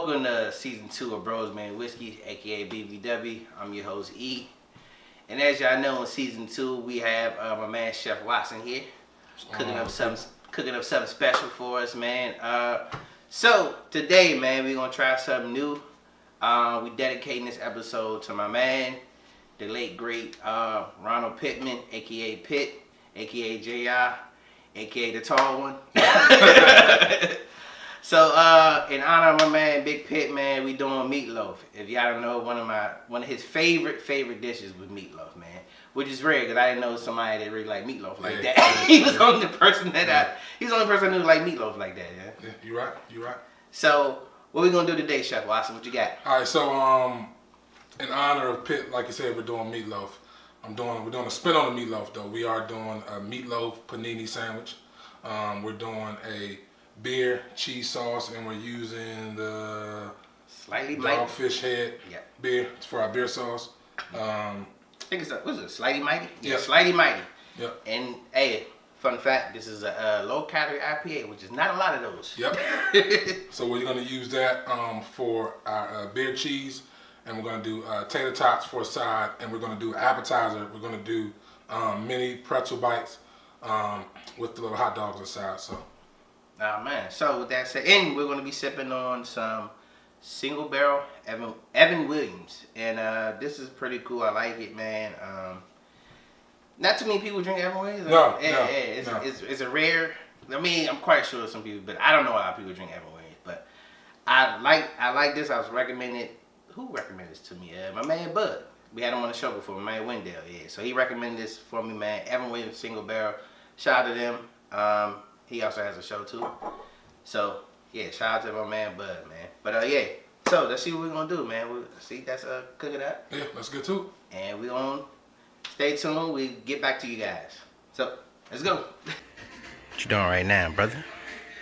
welcome to season 2 of Bros Man Whiskey, aka BBW. I'm your host E. And as y'all know, in season 2 we have my man Chef Watson here, cooking up something special for us, man. So today, man, we're gonna try something new. We dedicating this episode to my man, the late great Ronald Pittman, aka Pitt, aka JR, aka the tall one. So in honor of my man Big Pitt, man, we doing meatloaf. If y'all don't know, one of his favorite dishes was meatloaf, man. Which is rare because I didn't know somebody that really liked meatloaf like that. He was the only person he's the only person who liked meatloaf like that, yeah. Yeah, you right. So what we gonna do today, Chef Watson? What you got? All right, so in honor of Pitt, like you said, we're doing meatloaf. We're doing a spin on the meatloaf though. We are doing a Meatloaf Panini Sandwich. We're doing a beer cheese sauce, and we're using the Slightly Dogfish head beer for our beer sauce. I think it's what's it? Slightly Mighty? Yeah, Slightly Mighty. Yep. And hey, fun fact, this is a low-calorie IPA, which is not a lot of those. Yep. So we're going to use that for our beer cheese, and we're going to do tater tots for a side, and we're going to do appetizer. We're going to do mini pretzel bites with the little hot dogs aside. So. Oh man. So with that said, and we're going to be sipping on some single barrel Evan Williams, and this is pretty cool. I like it, man. Not too many people drink Evan Williams. No. It's a rare. I mean, I'm quite sure some people, but I don't know a lot of people drink Evan Williams. But I like this. I was recommended. Who recommended this to me? My man Bud. We had him on the show before. My man Wendell. Yeah. So he recommended this for me, man. Evan Williams single barrel. Shout out to them. He also has a show too. So yeah, shout out to my man Bud, man. But yeah. So let's see what we're gonna do, man. That's cook it up. Yeah, let's get to it. And we gonna stay tuned. We get back to you guys. So let's go. What you doing right now, brother?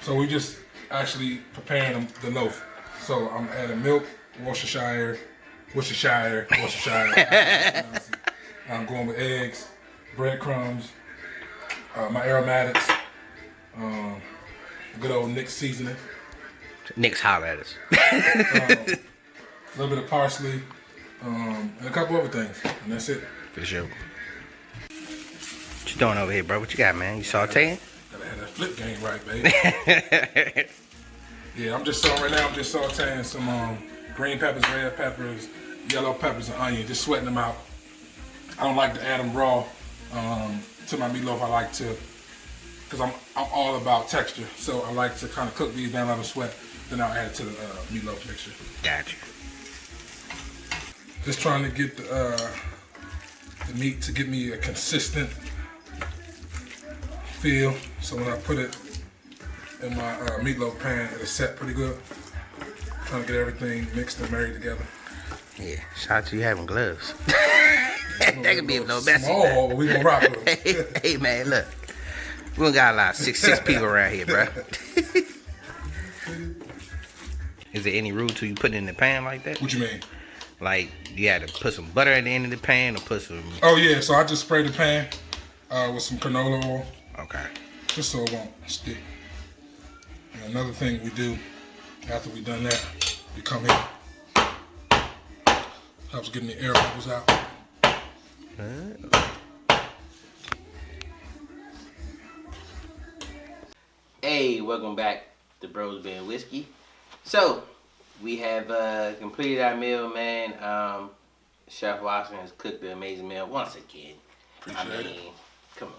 So we just actually preparing the loaf. So I'm adding milk, Worcestershire. I'm going with eggs, breadcrumbs, my aromatics, good old Nick's seasoning. Nick's holler at us. A little bit of parsley, and a couple other things, and that's it. For sure. What you doing over here, bro? What you got, man? You sauteing? Gotta have that flip game right, baby. Yeah, I'm just sauteing some green peppers, red peppers, yellow peppers, and onion. Just sweating them out. I don't like to add them raw to my meatloaf. I like to, because I'm all about texture. So I like to kind of cook these down, let them sweat. Then I'll add it to the meatloaf mixture. Gotcha. Just trying to get the meat to give me a consistent feel. So when I put it in my meatloaf pan, it'll set pretty good. Trying to get everything mixed and married together. Yeah, shout out to you having gloves. That could be a little messy. Small, but we gonna rock with it. Hey man, look. We don't got a lot of six people around here, bro. Is there any rule to you putting it in the pan like that? What you mean? Like, you had to put some butter at the end of the pan or put some... Oh yeah, so I just spray the pan with some canola oil. Okay. Just so it won't stick. And another thing we do after we done that, we come in. Helps getting the air bubbles out. Hey, welcome back to Bros Man Whiskey. So, we have completed our meal, man. Chef Watson has cooked the amazing meal once again. Appreciate it. Come on.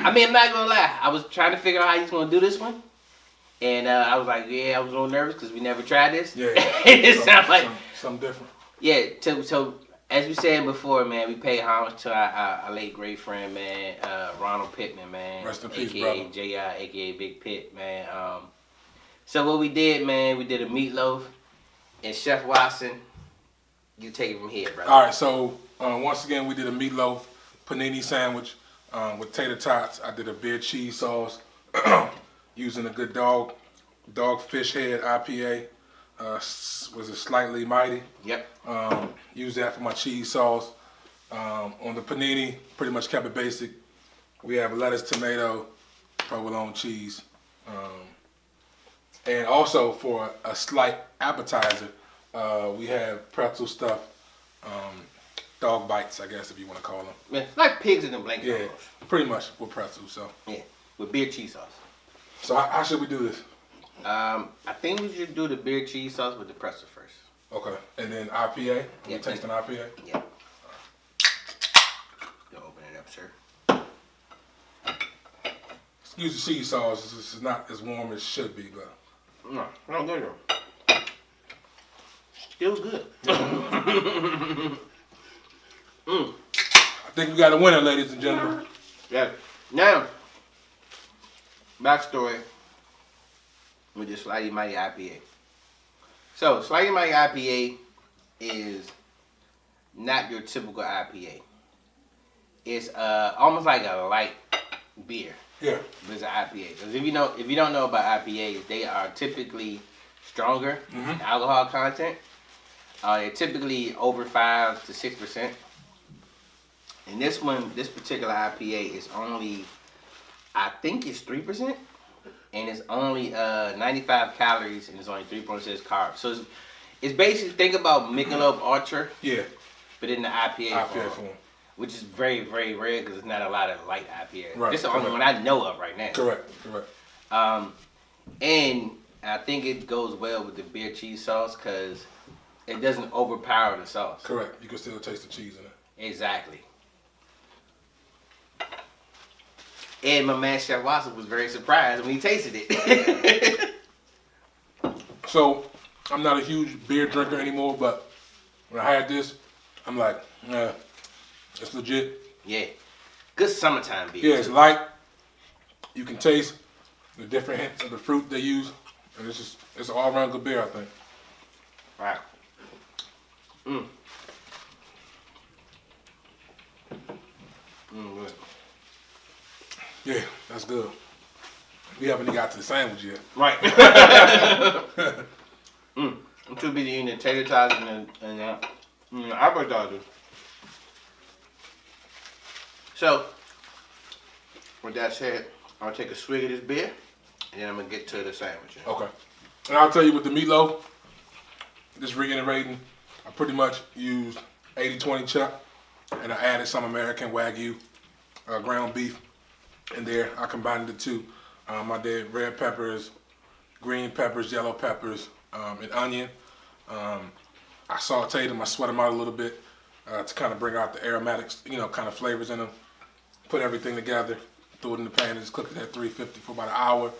I mean, I'm not gonna lie. I was trying to figure out how he's gonna do this one. And I was like, I was a little nervous because we never tried this. Yeah. It sounds like something different. Yeah, so as we said before, man, we pay homage to our late great friend, man, Ronald Pittman, man. Rest in peace, aka brother. JR, aka Big Pitt, man. So what we did, man, we did a meatloaf. And Chef Watson, you take it from here, brother. All right, so once again, we did a Meatloaf Panini Sandwich with tater tots. I did a beer cheese sauce using a good Dogfish head IPA. Was it Slightly Mighty? Yep. Used that for my cheese sauce. On the panini, pretty much kept it basic. We have lettuce, tomato, provolone cheese. And also for a slight appetizer, we have pretzel stuff, dog bites, I guess if you want to call them. Yeah, like pigs in the blanket. Yeah, almost. pretty much with pretzels. So Yeah, with beer cheese sauce. So how should we do this? I think we should do the beer cheese sauce with the pretzel first. Okay, and then IPA. Yeah, we taste an IPA. Yeah. You'll open it up, sir. Excuse the cheese sauce. It's not as warm as it should be, but No good though. Still good. I think we got a winner, ladies and gentlemen. Yeah. Now, backstory with the Slightly Mighty IPA. So, Slightly Mighty IPA is not your typical IPA. It's almost like a light beer. Yeah. But it's an IPA. Because if you don't know about IPAs, they are typically stronger in alcohol content. They're typically over 5 to 6%. And this particular IPA is only, I think it's 3%. And it's only 95 calories and it's only 3.6 carbs. So it's basically, think about Michelob Ultra. Yeah. But in the IPA form. Which is very, very rare because there's not a lot of light IPA. Right. This is the only one I know of right now. Correct. And I think it goes well with the beer cheese sauce because it doesn't overpower the sauce. Correct. You can still taste the cheese in it. Exactly. And my man Chef Watson was very surprised when he tasted it. So, I'm not a huge beer drinker anymore, but when I had this, I'm like, it's legit. Yeah. Good summertime beer. Yeah, it's light. You can taste the different hints of the fruit they use. And it's an all-around good beer, I think. Right. Good. Yeah, that's good. We haven't even got to the sandwich yet. Right. I'm too busy eating the tater tots and the appetizers. So, with that said, I'll take a swig of this beer, and then I'm going to get to the sandwich. Okay. And I'll tell you with the meatloaf, just reiterating, I pretty much used 80-20 chuck, and I added some American Wagyu ground beef in there. I combined the two. I did red peppers, green peppers, yellow peppers, and onion. I sauteed them, I sweat them out a little bit to kind of bring out the aromatics, kind of flavors in them. Put everything together, threw it in the pan, and just cooked it at 350 for about an hour,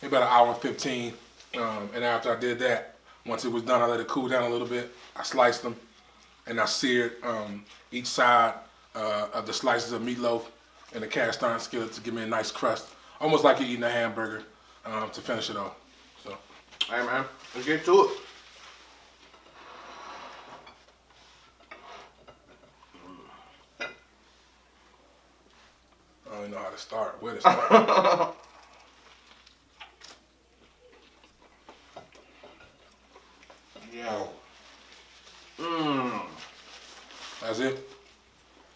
maybe about an hour and 15. And after I did that, once it was done, I let it cool down a little bit. I sliced them, and I seared each side of the slices of meatloaf in a cast iron skillet to give me a nice crust, almost like you're eating a hamburger to finish it off. So, all right, man, let's get to it. I don't even know how to start. Where to start? Yo. That's it?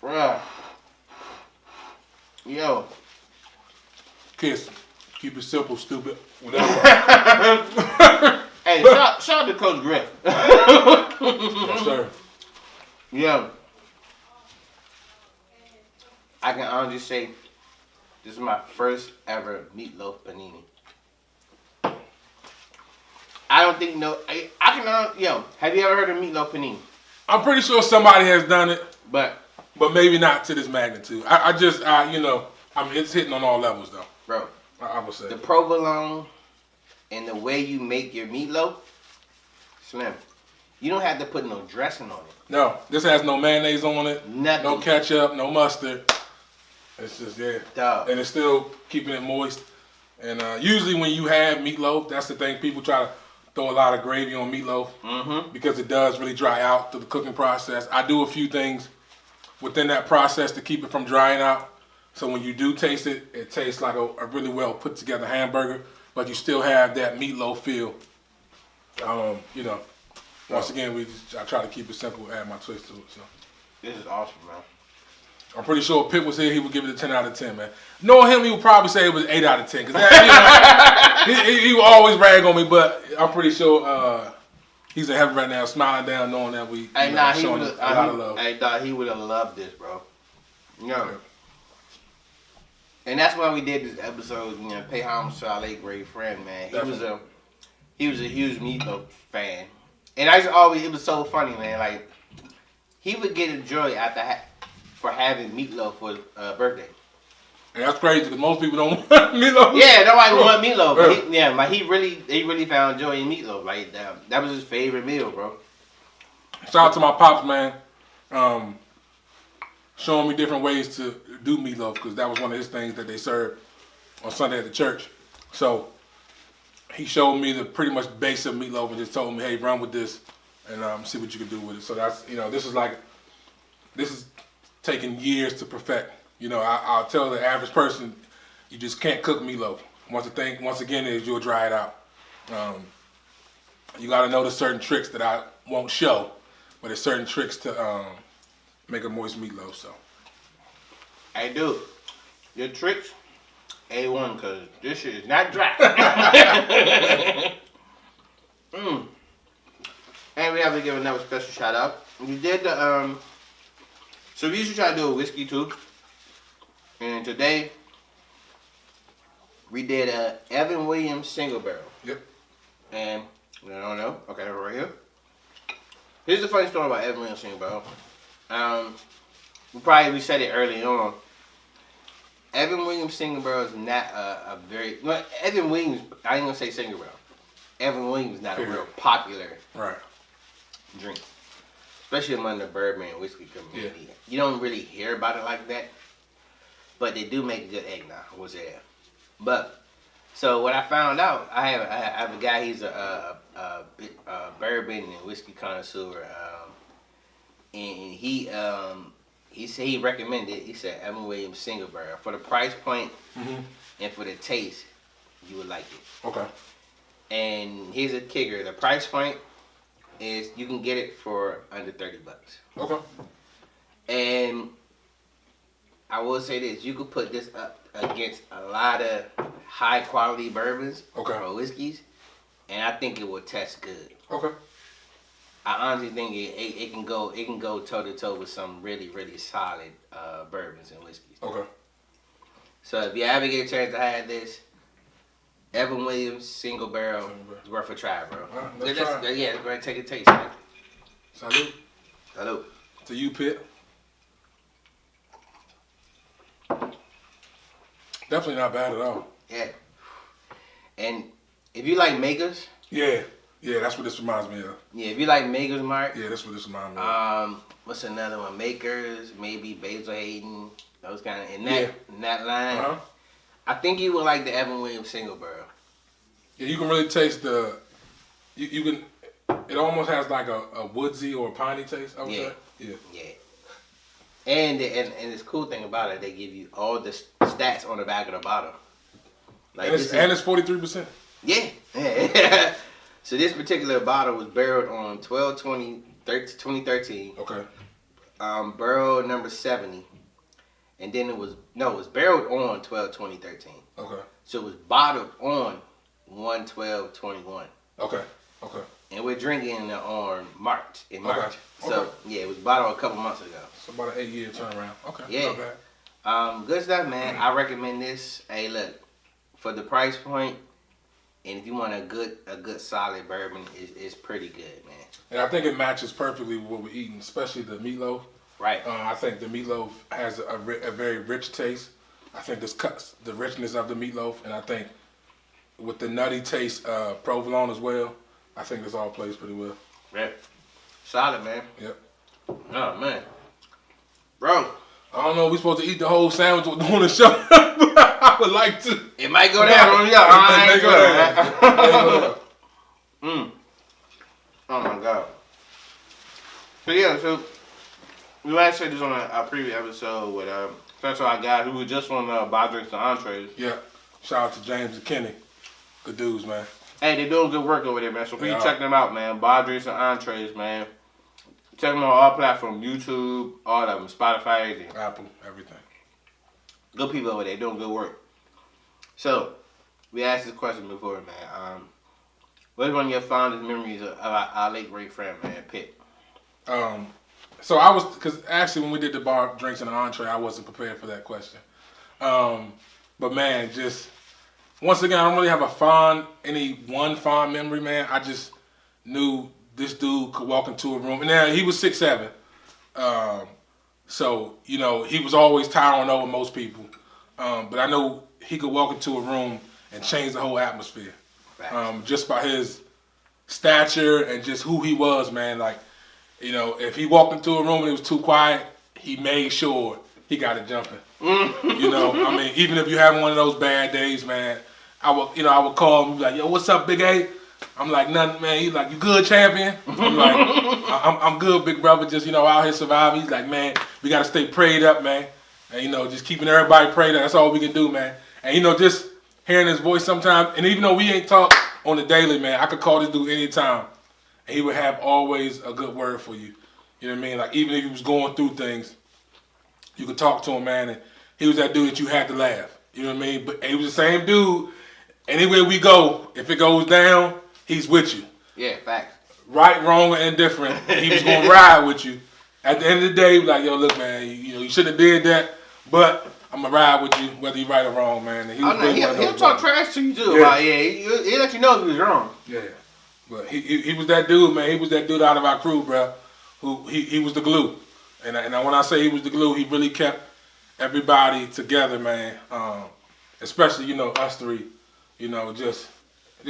Bruh. Yo. Kiss. Keep it simple, stupid. Whatever. Hey, shout out to Coach Griff. Yes, sir. Yo. I can honestly say this is my first ever Meatloaf Panini. I don't think I can have you ever heard of Meatloaf Panini? I'm pretty sure somebody has done it, But maybe not to this magnitude. It's hitting on all levels though. bro, I would say. the provolone and the way you make your meatloaf, slim. You don't have to put no dressing on it. No, this has no mayonnaise on it. Nothing. No ketchup, no mustard. It's just, Dog. And it's still keeping it moist. And usually when you have meatloaf, that's the thing. People try to throw a lot of gravy on meatloaf because it does really dry out through the cooking process. I do a few things within that process to keep it from drying out. So when you do taste it, it tastes like a really well put together hamburger, but you still have that meatloaf feel. Once again, I try to keep it simple, add my twist to it. So This is awesome, man. I'm pretty sure if Pitt was here, he would give it a 10 out of 10, man. Knowing him, he would probably say it was 8 out of 10. Cause he will always brag on me, but I'm pretty sure he's in heaven right now, smiling down, knowing that we showing him a lot of love. I thought he would have loved this, bro. You know. Yeah. And that's why we did this episode. You know, pay homage to our late great friend, man. He was a huge Meatloaf fan, and it was so funny, man. Like he would get a joy for having Meatloaf for his birthday. And that's crazy because most people don't want Meatloaf. Yeah, nobody want Meatloaf. But he really found joy in Meatloaf. Like that was his favorite meal, bro. Shout out to my pops, man. Showing me different ways to do meatloaf because that was one of his things that they served on Sunday at the church. So he showed me the pretty much base of meatloaf and just told me, hey, run with this and see what you can do with it. So that's, this is taking years to perfect. I'll tell the average person, you just can't cook meatloaf. Once again, you'll dry it out. You got to know the certain tricks that I won't show, but there's certain tricks to make a moist meatloaf. So, hey, dude, your tricks A1 because this shit is not dry. And we have to give another special shout out. We did the so we usually try to do a whiskey too, and today we did a Evan Williams single barrel. Yep. And I don't know. Okay, right here. Here's the funny story about Evan Williams single barrel. We said it early on. Evan Williams single barrel is not Evan Williams. I ain't gonna say single barrel. Evan Williams is not a real popular drink, especially among the bourbon and whiskey community. Yeah. You don't really hear about it like that, but they do make good eggnog. I will say that. But so what I found out, I have a guy. He's a bourbon and whiskey connoisseur. And he said he recommended. He said Evan Williams single barrel for the price point and for the taste, you would like it. Okay. And here's a kicker: the price point is you can get it for under $30. Okay. And I will say this: you could put this up against a lot of high quality bourbons or whiskeys, and I think it will test good. Okay. I honestly think it can go toe to toe with some really, really solid bourbons and whiskeys. Okay. So if you ever get a chance to have this, Evan Williams single barrel is worth a try, bro. Let's try. Yeah, go ahead and take a taste, man. Salute. Salute. To you, Pitt. Definitely not bad at all. Yeah. And if you like makers. Yeah, that's what this reminds me of. Yeah, if you like makers, Mark. Yeah, that's what this reminds me of. What's another one? Makers, maybe Basil Hayden, those kind of in that line. Uh-huh. I think you would like the Evan Williams single barrel. Yeah, you can really taste you can. It almost has like a woodsy or a piney taste. I would say. Yeah. And this cool thing about it, they give you all the stats on the back of the bottle. Like and it's 43%. Yeah. So this particular bottle was barreled on 12/20/2013. Okay. Barrel number 70, and then it was barreled on 12/20/13. Okay. So it was bottled on 1/12/21. Okay. And we're drinking on March. Okay. So yeah, it was bottled a couple months ago. So about an 8-year turnaround. Okay. Yeah. Not bad. Good stuff, man. I recommend this. Hey, look, for the price point, and if you want a good solid bourbon, it's pretty good, man. And I think it matches perfectly with what we're eating, especially the meatloaf. Right. I think the meatloaf has a very rich taste. I think this cuts the richness of the meatloaf, and I think with the nutty taste provolone as well, I think this all plays pretty well. Yeah. Solid, man. Yep. Oh, man. Bro. I don't know if we're supposed to eat the whole sandwich on the show, but I would like to. It might go down on y'all. I ain't good. Oh, my God. So, yeah, we last said this on a previous episode with that's our guy who was just on Bar Drinks and Entrees. Yeah. Shout out to James and Kenny. Good dudes, man. Hey, they're doing good work over there, man. So please check them out, man. Bar Drinks and Entrees, man. Check them on all platforms, YouTube, all of them, Spotify, everything. Apple, everything. Good people over there doing good work. So, we asked this question before, man. What is one of your fondest memories of our late great friend, man, Pitt? So I was, because actually when we did the bar drinks and the entree, I wasn't prepared for that question. But man, just once again, I don't really have any one fond memory, man. I just knew this dude could walk into a room, and now he was 6'7". So you know he was always towering over most people. But I know he could walk into a room and change the whole atmosphere. Just by his stature and just who he was, man. Like, you know, if he walked into a room and it was too quiet, he made sure he got it jumping. You know, I mean, even if you having one of those bad days, man, I would call him and be like, yo, what's up, Big A? I'm like, nothing, man. He's like, you good, champion? I'm like, I'm good, big brother. Just, you know, out here surviving. He's like, man, we got to stay prayed up, man. And, you know, just keeping everybody prayed up. That's all we can do, man. And, you know, just hearing his voice sometimes. And even though we ain't talk on the daily, man, I could call this dude anytime. And he would have always a good word for you. You know what I mean? Like, even if he was going through things, you could talk to him, man. And he was that dude that you had to laugh. You know what I mean? But he was the same dude. Anywhere we go, if it goes down, he's with you. Yeah, facts. Right, wrong, or indifferent, he was going to ride with you. At the end of the day, he was like, yo, look, man, you shouldn't have did that, but I'm going to ride with you, whether you're right or wrong, man. And he was he'll talk trash to you, too. Yeah. He'll let you know if he was wrong. Yeah. But he was that dude, man. He was that dude out of our crew, bro, who he was the glue. And when I say he was the glue, he really kept everybody together, man. Especially, you know, us three. You know, just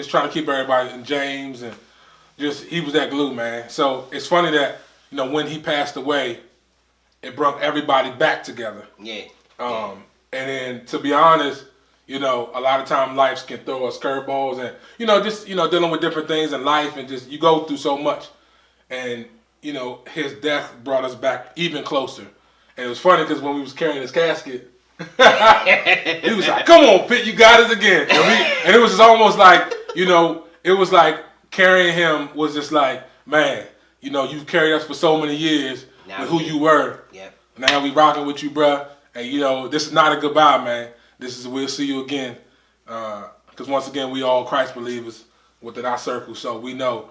trying to keep everybody, and James, and just, he was that glue, man. So it's funny that, you know, when he passed away, it brought everybody back together. Yeah. And then, to be honest, you know, a lot of time life can throw us curveballs, and, you know, just, you know, dealing with different things in life, and just, you go through so much. And, you know, his death brought us back even closer. And it was funny because when we was carrying his casket, he was like, come on, Pitt, you got us again. And it was just almost like, you know, it was like carrying him was just like, man, you know, you've carried us for so many years now with who you were. Yep. Now we rocking with you, bruh. And, you know, this is not a goodbye, man. This is, we'll see you again. Because once again, we all Christ believers within our circle. So we know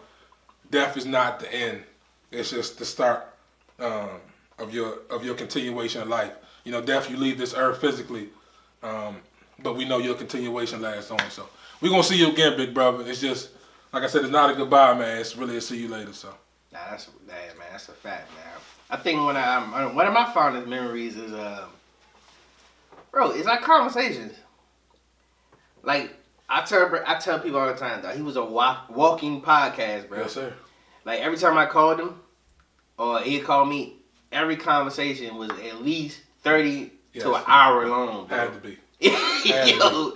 death is not the end. It's just the start of your continuation of life. You know, death, you leave this earth physically, but we know your continuation lasts on. So we're going to see you again, big brother. It's just, like I said, it's not a goodbye, man. It's really a see you later. So. Nah, that's a fact, man. I think one of my fondest memories is, bro, it's our conversations. Like, I tell people all the time, though, he was a walking podcast, bro. Yes, sir. Like, every time I called him, or he'd call me, every conversation was at least 30 to an hour long, bro. Had to be. Yo,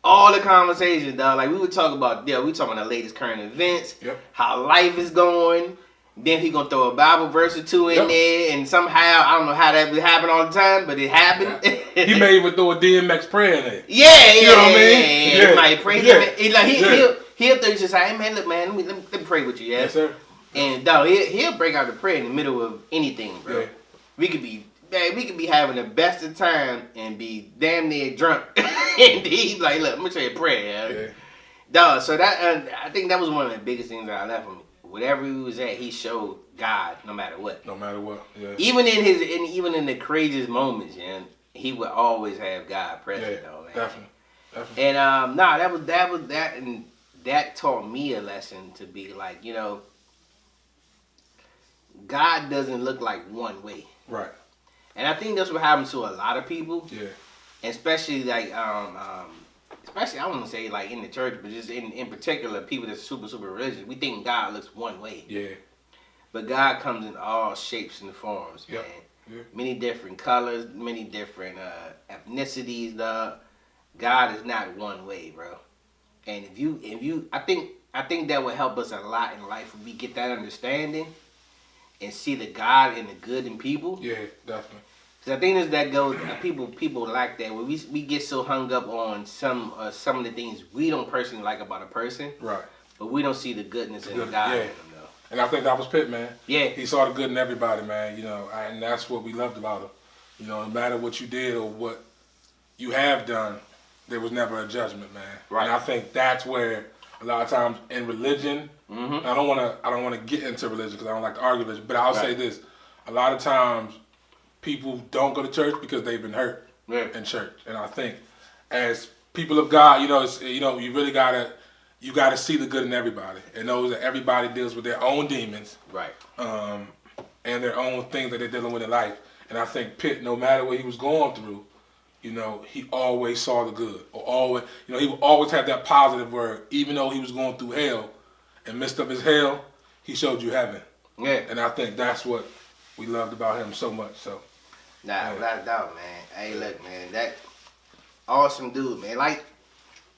all the conversations, dog. Like, we would talk about, we talking about the latest current events, how life is going. Then he gonna throw a Bible verse or two in there, and somehow, I don't know how that would happen all the time, but it happened. Yeah. He may even throw a DMX prayer in there. Yeah, you know what I mean? Yeah. He might pray. He'll throw just say, hey man, look man, let me pray with you, Yes, sir. And dog, he'll break out the prayer in the middle of anything, bro. Yeah. We could be having the best of time and be damn near drunk, and he's like, look, I'm gonna say a prayer, yeah. Dog. So that I think that was one of the biggest things that I left from me. Whatever he was at, he showed God no matter what. No matter what, yeah. Even in the craziest moments, yeah, he would always have God present, though, man. Definitely. And that and that taught me a lesson to be like, you know, God doesn't look like one way. Right. And I think that's what happens to a lot of people. Yeah. Especially like especially, I wouldn't say like in the church, but just in particular, people that's super, super religious, we think God looks one way. Yeah. But God comes in all shapes and forms, man. Yeah. Many different colors, many different ethnicities, dog. God is not one way, bro. And if you, I think that would help us a lot in life if we get that understanding and see the God and the good in people. Yeah, definitely. I think that goes. People like that. When we get so hung up on some of the things we don't personally like about a person, right? But we don't see the goodness and the God in them, though. And I think that was Pitt, man. Yeah, he saw the good in everybody, man. You know, and that's what we loved about him. You know, no matter what you did or what you have done, there was never a judgment, man. Right. And I think that's where a lot of times in religion, I don't want to get into religion because I don't like to argue religion, but I'll say this: a lot of times people don't go to church because they've been hurt in church, and I think as people of God, you really gotta see the good in everybody and know that everybody deals with their own demons, right, and their own things that they're dealing with in life. And I think Pitt, no matter what he was going through, he always saw the good, or always, he would always have that positive word. Even though he was going through hell and messed up his hell, he showed you heaven. Yeah. And I think that's what we loved about him so much. So. Nah, without a doubt, man. Hey, look, man, that awesome dude, man. Like,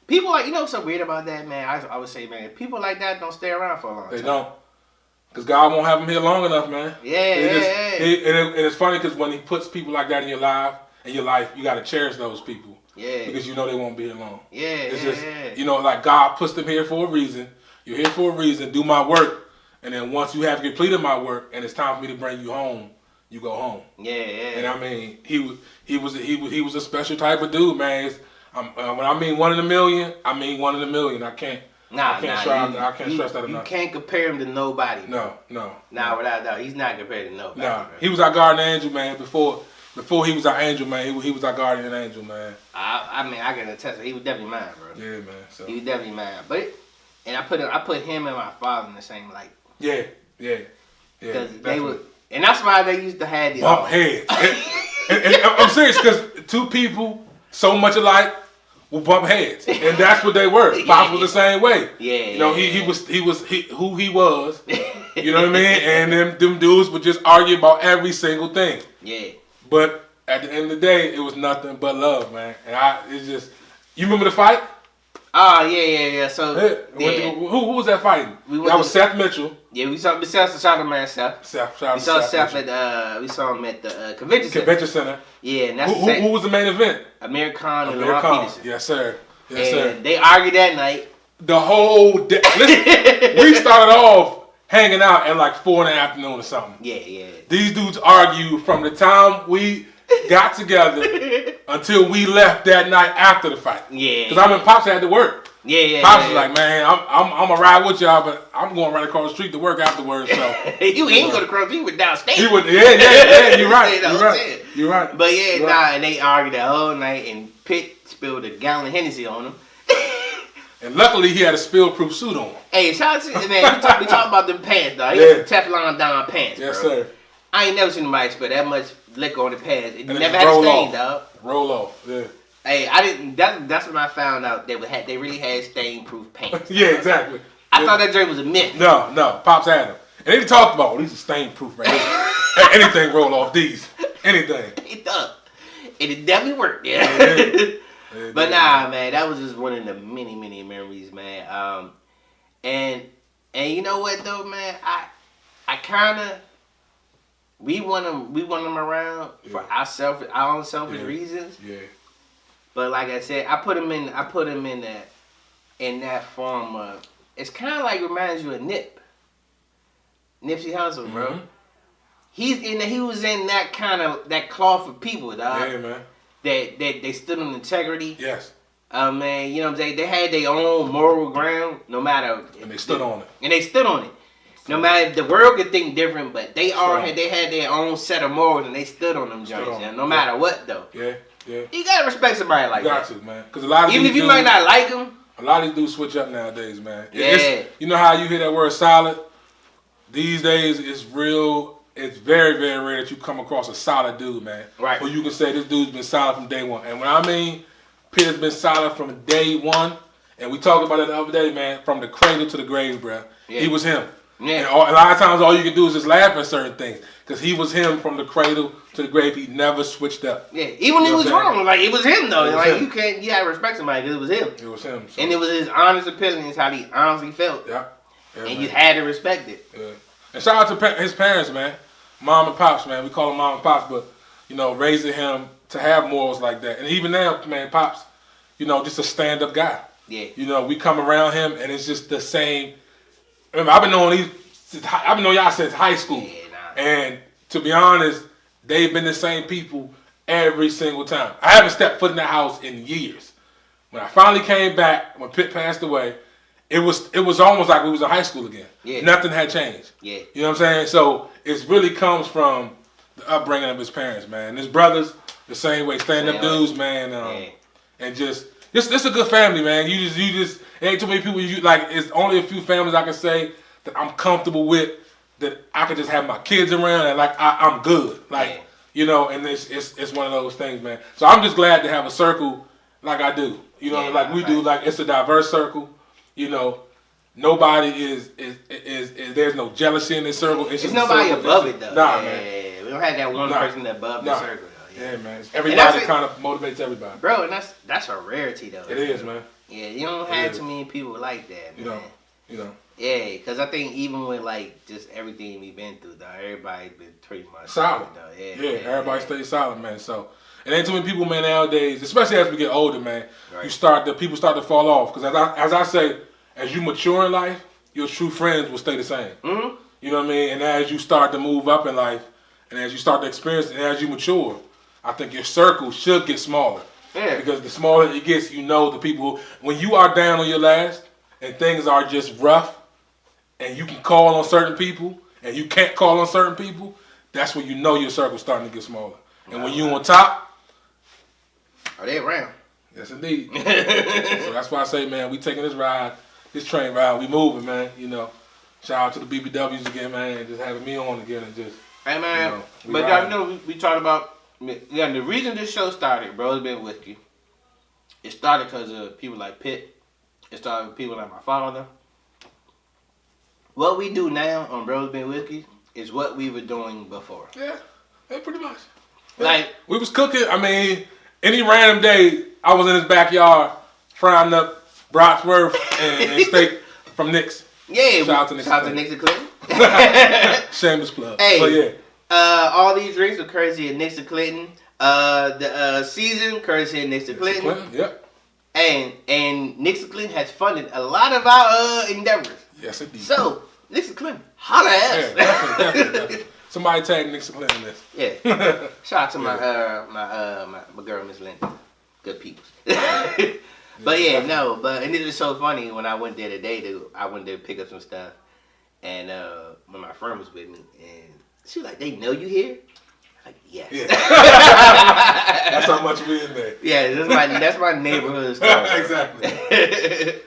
people like, what's so weird about that, man? I would say, man, people like that don't stay around for a long time. They don't. Because God won't have them here long enough, man. Yeah. And it's funny because when he puts people like that in your life, you got to cherish those people. Yeah. Because you know they won't be here long. Yeah, it's just, like God puts them here for a reason. You're here for a reason. Do my work. And then once you have completed my work and it's time for me to bring you home, you go home. Yeah. And I mean, he was a special type of dude, man. When I mean 1 in a million, I mean 1 in a million. I can't stress that enough. You can't compare him to nobody. No. Nah, without a doubt, he's not compared to nobody. Nah, he was our guardian angel, man. Before he was our angel, man, he was our guardian angel, man. I mean, I can attest. He was definitely mine, bro. Yeah, man. So. He was definitely mine. And I put him and my father in the same light. Yeah. Because they were, and that's why they used to have the bump heads. and I'm serious, because two people so much alike will bump heads, and that's what they were. Pops was the same way. Yeah. He was who he was. You know what I mean? And them dudes would just argue about every single thing. Yeah. But at the end of the day, it was nothing but love, man. And it's just, you remember the fight? Oh, yeah. So, who was that fighting? That was Seth Mitchell. Yeah, we saw Seth. Man, Seth. We saw Seth at we saw him at the convention center. Yeah, and that's who was the main event? Amir Khan and Ronald Peterson. Yes, sir. They argued that night. The whole day. Listen, we started off hanging out at like 4 in the afternoon or something. Yeah. These dudes argue from the time we got together until we left that night after the fight. Yeah. Because Pops had to work. Yeah. Pops was like, man, I'm gonna ride with y'all, but I'm going right across the street to work afterwards. So you ain't going to cross. He went downstate. He went. Yeah. You're right. You're right. But and they argued the whole night, and Pitt spilled a gallon of Hennessy on him. And luckily, he had a spill-proof suit on. Hey, shout out to man. We talk about them pants, dog. He had some Teflon down pants, yes, bro. Sir. I ain't never seen nobody spill that much liquor on the pants. It never had a stain, dog. Roll off, yeah. Hey, I didn't. That's when I found out they really had stain-proof pants. Yeah, exactly. I thought that drink was a myth. No. Pops had them. And they talked about, these are stain-proof right here. Anything roll off these. Anything. And it definitely worked, yeah. But nah, man, that was just one of the many, many memories, man. And you know what though, man, I kind of we want them around for our own selfish reasons. Yeah. But like I said, I put them in that form of, it's kind of like reminds you of Nipsey Hussle, bro. Mm-hmm. He was in that kind of that cloth of people, dog. Yeah, man. That they stood on integrity. Yes. Man, you know what I'm saying? They had their own moral ground, no matter. And they stood on it. No matter, the world could think different, but they had their own set of morals, and they stood on them joints. No matter what, though. Yeah. You gotta respect somebody like that. You got to, man. Because a lot of even if you might not like them. A lot of these dudes switch up nowadays, man. Yeah. You know how you hear that word solid? These days, it's real. It's very, very rare that you come across a solid dude, man. Right. Who you can say this dude's been solid from day one. And when I mean Pitt has been solid from day one, and we talked about it the other day, man, from the cradle to the grave, bro. Yeah. He was him. Yeah. And a lot of times all you can do is just laugh at certain things. Because he was him from the cradle to the grave. He never switched up. Yeah. Even when he was wrong, like, it was him, though. Like, you gotta respect somebody because it was him. It was him. So. And it was his honest opinion, is how he honestly felt. Yeah. And man, you had to respect it. Yeah. And shout out to his parents, man. Mom and Pops, man. We call them Mom and Pops, but, raising him to have morals like that. And even now, man, Pops, just a stand-up guy. Yeah. We come around him, and it's just the same. Remember, I've been knowing y'all since high school. Yeah, And to be honest, they've been the same people every single time. I haven't stepped foot in that house in years. When I finally came back, when Pitt passed away, it was almost like we was in high school again. Yeah. Nothing had changed. Yeah. You know what I'm saying? So it really comes from the upbringing of his parents, man. And his brothers, the same way, stand-up dudes, man. And just this a good family, man. You just ain't too many people. It's only a few families I can say that I'm comfortable with, that I can just have my kids around, and I'm good. You know, and it's one of those things, man. So I'm just glad to have a circle like I do. You know, like we do. Like, it's a diverse circle. You know, nobody is there's no jealousy in this circle. It's just nobody above it though. Nah, man. We don't have that one person above the circle though. Yeah, man. Everybody kind of motivates everybody. Bro, and that's a rarity though. It is, man. Yeah, you don't have too many people like that, man. You know. Yeah, because I think even with like just everything we've been through, though, everybody's been pretty much solid. Though. Everybody stays solid, man. So it ain't too many people, man, nowadays, especially as we get older, man. Right. People start to fall off, because as I say, as you mature in life, your true friends will stay the same. Mm-hmm. You know what I mean? And as you start to move up in life, and as you start to experience, and as you mature, I think your circle should get smaller. Yeah. Because the smaller it gets, you know the people, when you are down on your last and things are just rough, and you can call on certain people, and you can't call on certain people, that's when you know your circle's starting to get smaller. And when you on top, are they around? Yes, indeed. So that's why I say, man, we taking this train ride, we moving, man. You know, shout out to the BBWs again, man, just having me on again and just. Hey, man, you know, but y'all know we talked about, the reason this show started, bro, has been whiskey. It started because of people like Pitt. It started with people like my father. What we do now on Bros Been Whiskey is what we were doing before. Yeah, pretty much. Yeah. Like, we was cooking. I mean, any random day, I was in his backyard frying up bratwurst and steak from Nick's. Yeah, shout out to Nick's. Shout out to Nick's and Clinton. Shameless plug. Hey, but yeah. All these drinks are courtesy of Nick's and Clinton. The season courtesy of Nick's and Clinton. Yep. And Nick's and Clinton has funded a lot of our endeavors. Yes, indeed. So, Nick's and Clinton, holla at us. Yeah, definitely. Somebody tag Nick's and Clinton in this. Yeah. Shout out to my girl, Miss Linda. Good people. But and it was so funny when I went there today. I went there to pick up some stuff, and when my friend was with me, and she was like, "They know you here?" I'm like, yes. Yeah. That's how much we in there. Yeah, that's my neighborhood store. Exactly.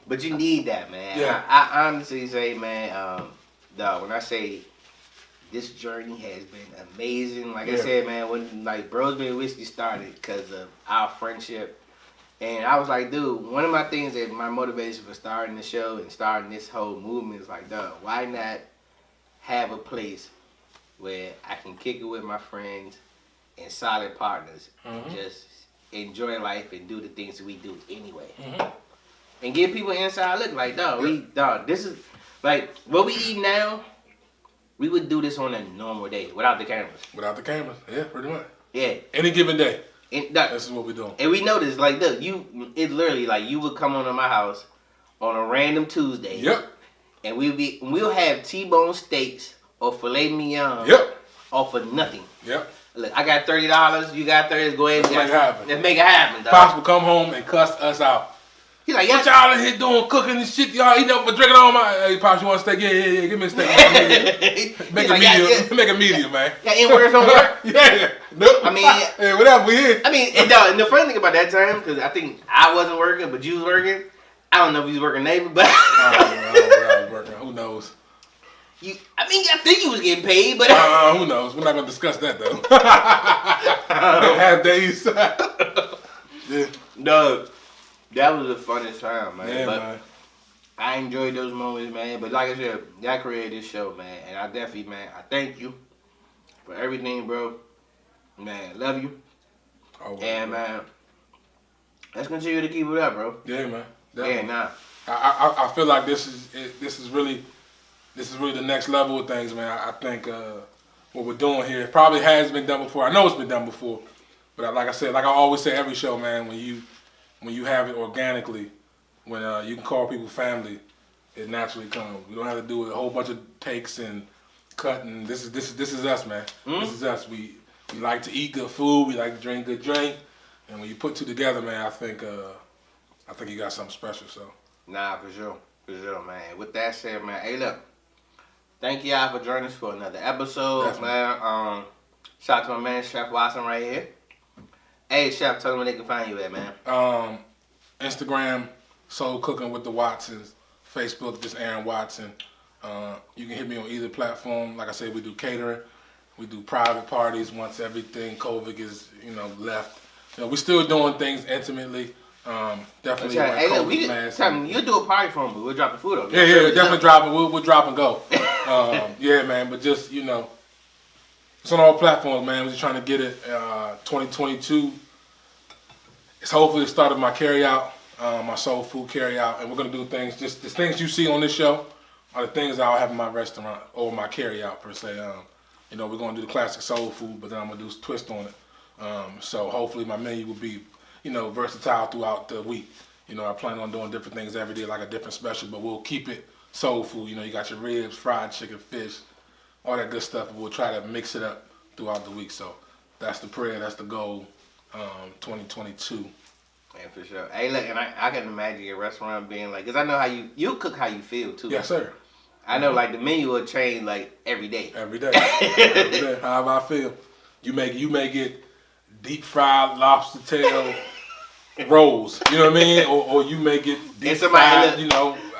But you need that, man. Yeah. I honestly say, man, when I say this journey has been amazing, like I said, man, when like Bros Been Whiskey started because of our friendship, and I was like, dude, one of my things that my motivation for starting the show and starting this whole movement is like, dude, why not have a place where I can kick it with my friends and solid partners, and just enjoy life and do the things that we do anyway. And give people an inside look like, this is, like, what we eat now, we would do this on a normal day without the cameras. Without the cameras, yeah, pretty much. Yeah. Any given day. This is what we're doing. And we noticed, like, look, it's literally like you would come on to my house on a random Tuesday. Yep. And we'll have T-bone steaks or filet mignon. Yep. Or for nothing. Yep. Look, I got $30. You got 30. Go ahead. Let's make it happen. Dog. Pops will come home and cuss us out. He's like, what y'all in here doing, cooking and shit? Y'all eating up but drinking all my. Hey, Pops, you want a steak? Yeah. Give me a steak. Make it medium, man. Got N-words on work? Yeah. Nope. I mean, hey, whatever, we here. I mean, and the funny thing about that time, because I think I wasn't working, but you was working. I don't know if you was working neighbor, but. I was working. Who knows? I think you was getting paid, but. Who knows? We're not going to discuss that, though. Half days. Yeah. No. That was the funnest time, man. Yeah, but man. I enjoyed those moments, man. But like I said, y'all created this show, man. And I definitely, man, I thank you for everything, bro. Man, love you. Always, and, man, let's continue to keep it up, bro. Yeah, man. Definitely. Yeah, I feel like this is really the next level of things, man. I think what we're doing here probably has been done before. I know it's been done before. But like I said, like I always say every show, man, when you have it organically, when you can call people family, it naturally comes. We don't have to do a whole bunch of takes and cutting. This is us, man. This is us. We like to eat good food. We like to drink good drink. And when you put two together, man, I think I think he got something special. So. Nah, for sure, man. With that said, man, hey, look, thank y'all for joining us for another episode, Definitely. man. Shout out to my man Chef Watson right here. Hey, Chef, tell them where they can find you at, man. Instagram, Soul Cooking with the Watsons. Facebook, just Aaron Watson. You can hit me on either platform. Like I said, we do catering. We do private parties once everything COVID is, left. We're still doing things intimately. Definitely. Hey, look, you'll do a party for them, but we'll drop the food on. Yeah, definitely drop it. We'll drop and go. Yeah, man, but just, it's on all platforms, man. We're just trying to get it 2022. It's hopefully the start of my carry-out, my soul food carry-out, and we're going to do things, just the things you see on this show are the things I'll have in my restaurant or my carry-out, per se. We're going to do the classic soul food, but then I'm going to do a twist on it. So hopefully my menu will be, versatile throughout the week. I plan on doing different things every day, like a different special, but we'll keep it soul food. You got your ribs, fried chicken, fish, all that good stuff, and we'll try to mix it up throughout the week. So that's the prayer, that's the goal, 2022. Man, for sure. Hey, look, and I can imagine your restaurant being like, because I know how you cook how you feel, too. Yes, sir. I know, like, the menu will change, like, every day. Every day. Every day, however I feel. You may get deep fried lobster tail rolls, you know what I mean? Or you may get deep fried,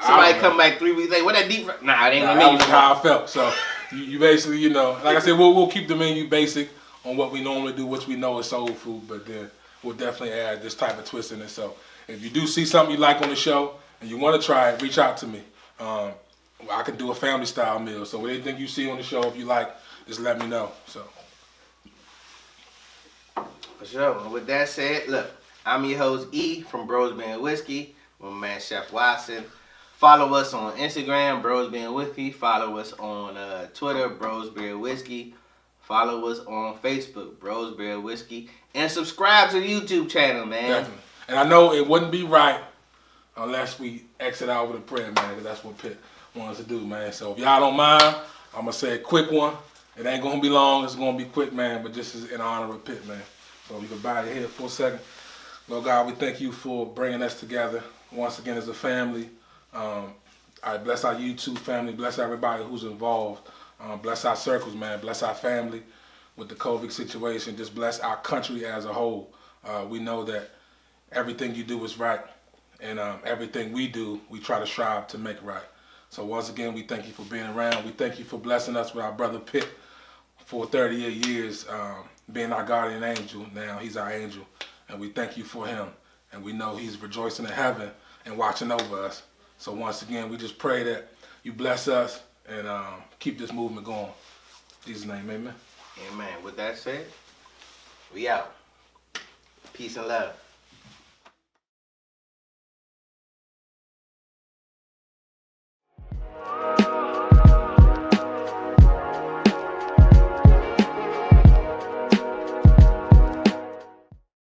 Somebody come back 3 weeks later, what that deep fried? Nah, it ain't gonna be how I felt. So you basically, like I said, we'll keep the menu basic on what we normally do, which we know is soul food, but then we'll definitely add this type of twist in it. So if you do see something you like on the show and you want to try it, reach out to me. I can do a family style meal. So anything you see on the show, if you like, just let me know. So for sure. And with that said, look, I'm your host E from Bros Being Whiskey with my man Chef Watson. Follow us on Instagram, Bros Being Whiskey. Follow us on Twitter, Bros Being Whiskey. Follow us on Facebook, Bros Being Whiskey. And subscribe to the YouTube channel, man. Definitely. And I know it wouldn't be right unless we exit out with a prayer, man, because that's what Pitt wants to do, man. So if y'all don't mind, I'm going to say a quick one. It ain't going to be long. It's going to be quick, man, but just in honor of Pitt, man. So you can bow your head for a second. Lord God, we thank you for bringing us together once again as a family. I bless our YouTube family. Bless everybody who's involved. Bless our circles, man. Bless our family with the COVID situation. Just bless our country as a whole. We know that everything you do is right, and everything we do, we try to strive to make right. So once again, we thank you for being around. We thank you for blessing us with our brother Pitt for 38 years, being our guardian angel. Now he's our angel, and we thank you for him. And we know he's rejoicing in heaven and watching over us. So once again, we just pray that you bless us and keep this movement going. In Jesus' name, amen. Amen. With that said, we out. Peace and love.